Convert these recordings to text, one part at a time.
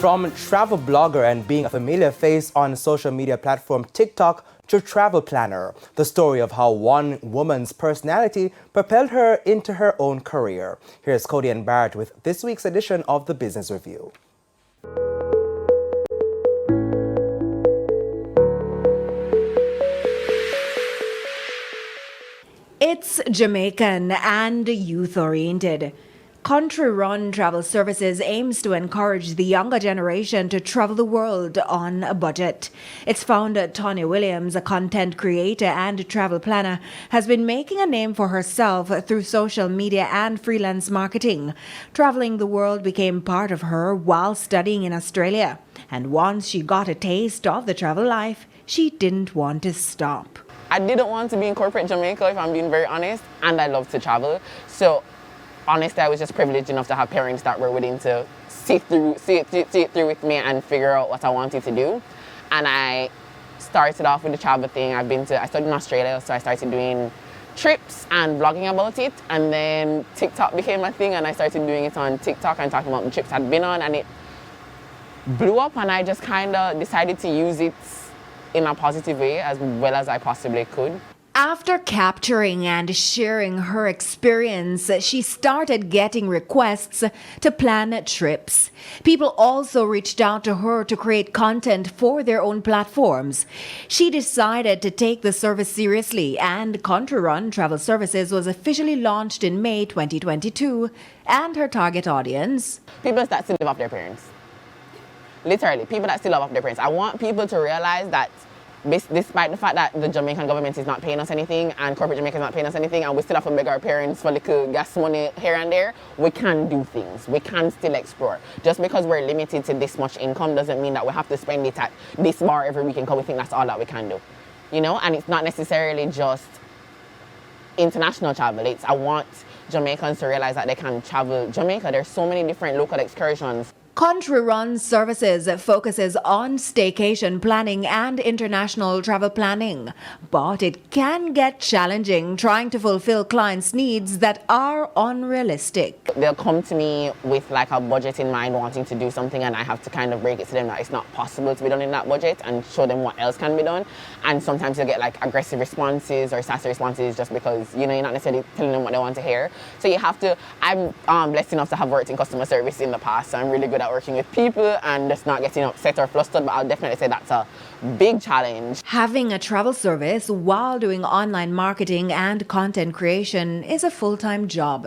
From travel blogger and being a familiar face on social media platform TikTok to travel planner, the story of how one woman's personality propelled her into her own career. Here's Cody and Barrett with this week's edition of the Business Review. It's Jamaican and youth-oriented. Country Run Travel Services aims to encourage the younger generation to travel the world on a budget. Its founder, Tanya Williams, a content creator and travel planner, has been making a name for herself through social media and freelance marketing. Traveling the world became part of her while studying in Australia. And once she got a taste of the travel life, she didn't want to stop. I didn't want to be in corporate Jamaica, if I'm being very honest, and I love to travel. So honestly, I was just privileged enough to have parents that were willing to see it through with me and figure out what I wanted to do. And I started off with the travel thing. I studied in Australia, so I started doing trips and blogging about it. And then TikTok became my thing, and I started doing it on TikTok and talking about the trips I'd been on, and it blew up, and I just kind of decided to use it in a positive way as well as I possibly could. After capturing and sharing her experience, she started getting requests to plan trips. People also reached out to her to create content for their own platforms. She decided to take the service seriously, and Country Run Travel Services was officially launched in May 2022. And her target audience? People that still live off their parents. Literally, people that still live off their parents. I want people to realize that despite the fact that the Jamaican government is not paying us anything and corporate Jamaica is not paying us anything, and we still have to beg our parents for little gas money here and there, we can do things. We can still explore. Just because we're limited to this much income doesn't mean that we have to spend it at this bar every weekend because we think that's all that we can do. You know, and it's not necessarily just international travel. I want Jamaicans to realize that they can travel Jamaica. There's so many different local excursions. Country Run Services focuses on staycation planning and international travel planning, but it can get challenging trying to fulfill clients' needs that are unrealistic. They'll come to me with like a budget in mind, wanting to do something, and I have to kind of break it to them that it's not possible to be done in that budget and show them what else can be done. And sometimes you'll get like aggressive responses or sassy responses just because, you know, you're not necessarily telling them what they want to hear. So you have to, I'm blessed enough to have worked in customer service in the past, so I'm really good at working with people and just not getting upset or flustered, but I'll definitely say that's a big challenge. Having a travel service while doing online marketing and content creation is a full-time job.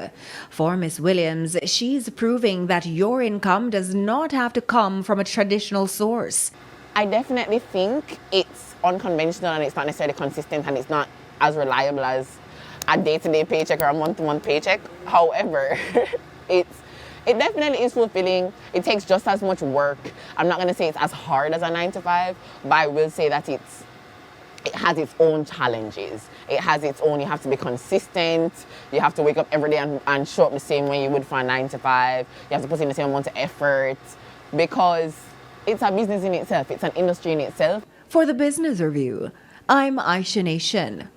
For Ms. Williams, she's proving that your income does not have to come from a traditional source. I definitely think it's unconventional and it's not necessarily consistent and it's not as reliable as a day-to-day paycheck or a month-to-month paycheck. However, it definitely is fulfilling. It takes just as much work. I'm not going to say it's as hard as a 9-to-5, but I will say that it has its own challenges. It has its own, you have to be consistent. You have to wake up every day and show up the same way you would for a 9-to-5. You have to put in the same amount of effort because it's a business in itself. It's an industry in itself. For the Business Review, I'm Aisha Nation.